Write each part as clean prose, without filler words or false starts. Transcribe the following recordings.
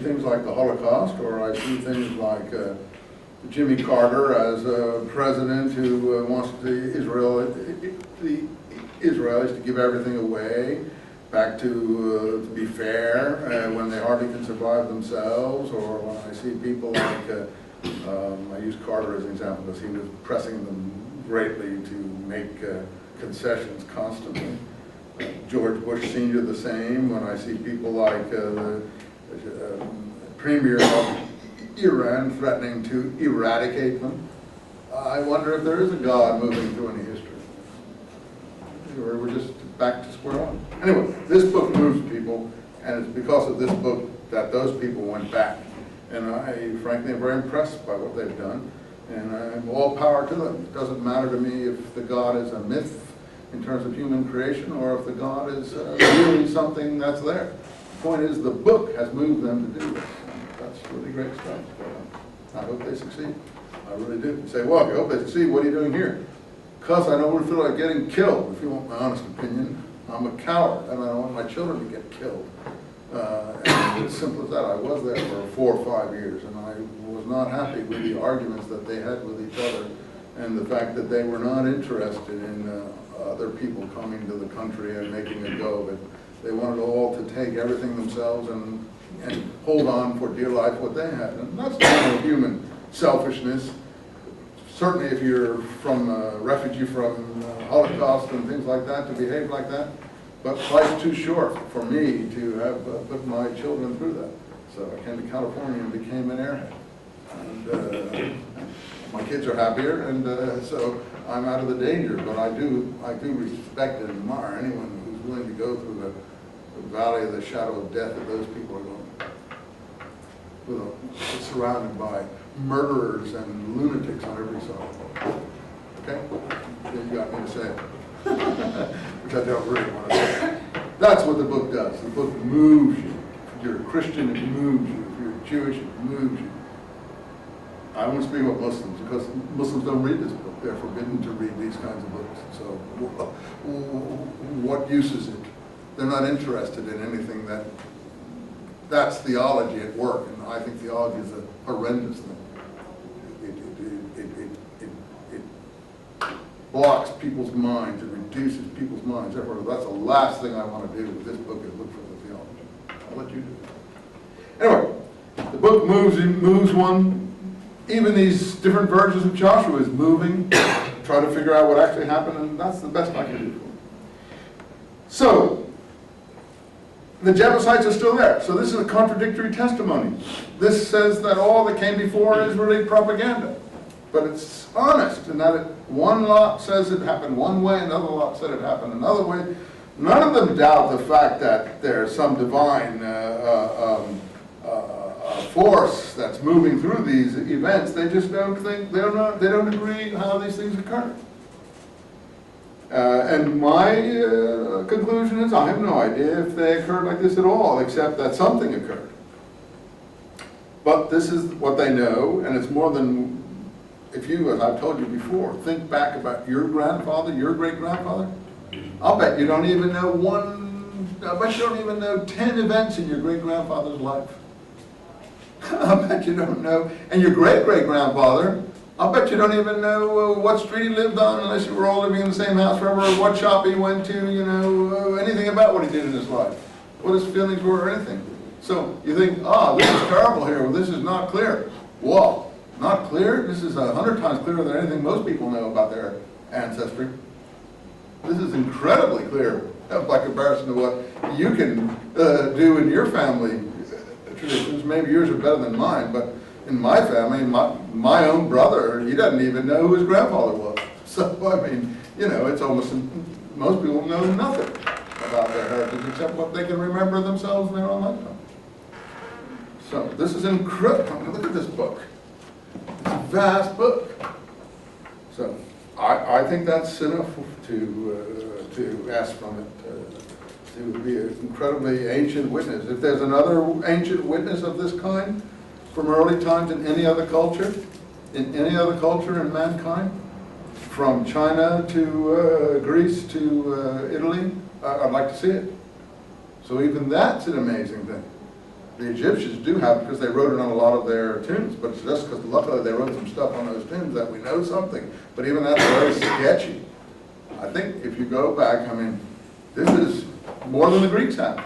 Things like the Holocaust, or I see things like Jimmy Carter as a president who wants the Israelis to give everything away, back to be fair, when they hardly can survive themselves, or when I see people like, I use Carter as an example because he was pressing them greatly to make concessions constantly. George Bush Sr. the same. When I see people like the Premier of Iran threatening to eradicate them, I wonder if there is a God moving through any history. Or we're just back to square one. Anyway, this book moves people, and it's because of this book that those people went back. And I, frankly, am very impressed by what they've done. And I'm all power to them. It doesn't matter to me if the God is a myth in terms of human creation, or if the God is really something that's there. The point is, the book has moved them to do this. That's really great stuff. I hope they succeed. I really do. You say, well, if you hope they succeed, what are you doing here? Because I don't feel like getting killed, if you want my honest opinion. I'm a coward, and I don't want my children to get killed. And it's as simple as that. I was there for 4 or 5 years, and I was not happy with the arguments that they had with each other, and the fact that they were not interested in other people coming to the country and making a go of it. They wanted all to take everything themselves and hold on for dear life what they had. And that's not human selfishness. Certainly if you're from a refugee from Holocaust and things like that, to behave like that. But life's too short for me to have put my children through that. So I came to California and became an airhead. And my kids are happier, and so I'm out of the danger. But I do respect and admire anyone who's willing to go through the valley of the shadow of death that those people are going. Surrounded by murderers and lunatics on every side. Okay? You got me to say it. Which I don't really want to say. That's what the book does. The book moves you. If you're a Christian, it moves you. If you're Jewish, it moves you. I won't speak about Muslims, because Muslims don't read this book. They're forbidden to read these kinds of books. So what use is it? They're not interested in anything that's theology at work, and I think theology is a horrendous thing. It blocks people's minds, it reduces people's minds. Therefore, that's the last thing I want to do with this book, is look for the theology. I'll let you do it. Anyway, the book moves one. Even these different versions of Joshua is moving, try to figure out what actually happened, and that's the best I can do for them. So, the Jebusites are still there. So this is a contradictory testimony. This says that all that came before is really propaganda. But it's honest in that one lot says it happened one way, another lot said it happened another way. None of them doubt the fact that there's some divine force that's moving through these events. They just don't think, they don't agree how these things occur. And my conclusion is I have no idea if they occurred like this at all, except that something occurred. But this is what they know, and it's more than, if you, as I've told you before, think back about your grandfather, your great-grandfather. I'll bet you don't even know I bet you don't even know 10 events in your great-grandfather's life. I bet you don't know. And your great-great-grandfather, I'll bet you don't even know what street he lived on, unless you were all living in the same house forever, or what shop he went to, you know, anything about what he did in his life, what his feelings were, or anything. So you think, this is terrible here, well, this is not clear. Whoa, not clear? This is 100 times clearer than anything most people know about their ancestry. This is incredibly clear by comparison to what you can do in your family traditions. Maybe yours are better than mine, but in my family, my own brother, he doesn't even know who his grandfather was. So, I mean, you know, it's almost, most people know nothing about their heritage except what they can remember themselves in their own lifetime. So, this is incredible. Look at this book. It's a vast book. So, I think that's enough to ask from it. It would be an incredibly ancient witness. If there's another ancient witness of this kind from early times in any other culture in mankind, from China to Greece to Italy, I'd like to see it. So even that's an amazing thing. The Egyptians do have, because they wrote it on a lot of their tombs, but it's just because luckily they wrote some stuff on those tombs that we know something. But even that's very sketchy. I think if you go back, I mean, this is more than the Greeks have.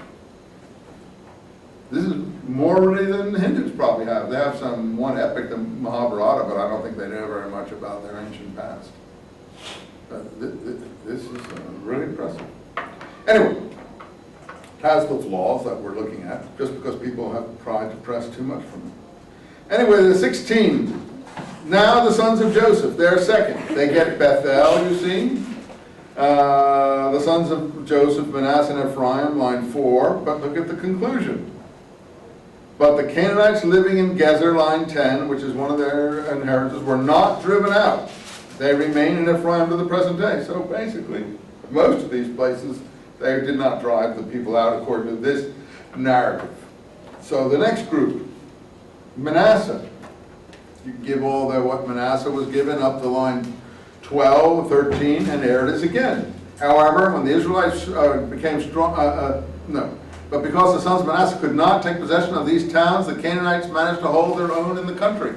This is more really than the Hindus probably have. They have one epic, the Mahabharata, but I don't think they know very much about their ancient past. This is really impressive. Anyway, it has the flaws that we're looking at, just because people have tried to press too much from it. Anyway, the 16. Now the sons of Joseph, they're second. They get Bethel, you see. The sons of Joseph, Manasseh and Ephraim, line 4, but look at the conclusion. But the Canaanites living in Gezer, line 10, which is one of their inheritances, were not driven out. They remain in Ephraim to the present day. So basically, most of these places, they did not drive the people out according to this narrative. So the next group, Manasseh. You give all the what Manasseh was given up to line 12, 13, and there it is again. However, when the Israelites became strong, but because the sons of Manasseh could not take possession of these towns, the Canaanites managed to hold their own in the country.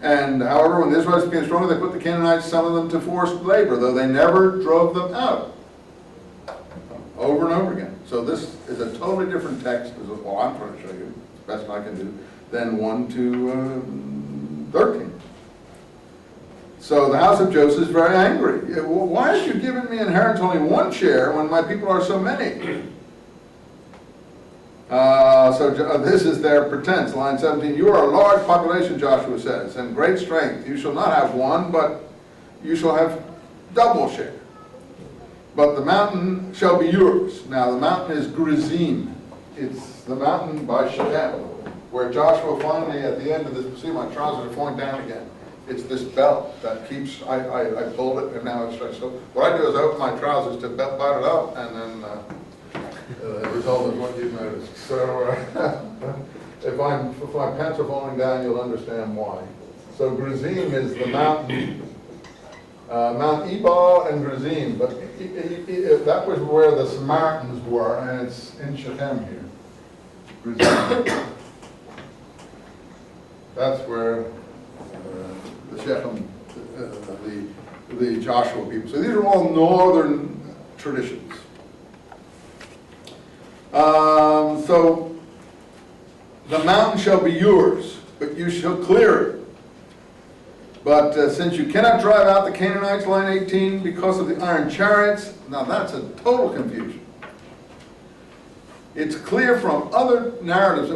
And however, when the Israelites became stronger, they put the Canaanites, some of them, to forced labor, though they never drove them out. Over and over again. So this is a totally different text, as well I'm trying to show you, as best I can do, than 1 to 13. So the house of Joseph is very angry. Well, why have you given me inheritance only one share when my people are so many? This is their pretense. Line 17, you are a large population, Joshua says, and great strength. You shall not have one, but you shall have double share. But the mountain shall be yours. Now the mountain is Gerizim. It's the mountain by Shechem, where Joshua finally, at the end of this, see my trousers are falling down again. It's this belt that keeps, I pulled it and now it's stretched. So what I do is I open my trousers to belt it up, and then the result is what you've noticed. So if my pants are falling down, you'll understand why. So Gerizim is the mountain, Mount Ebal and Gerizim, but that was where the Samaritans were, and it's in Shechem here. Gerizim. That's where the Shechem, the Joshua people. So these are all northern traditions. So the mountain shall be yours, but you shall clear it. But since you cannot drive out the Canaanites, line 18, because of the iron chariots, now that's a total confusion. It's clear from other narratives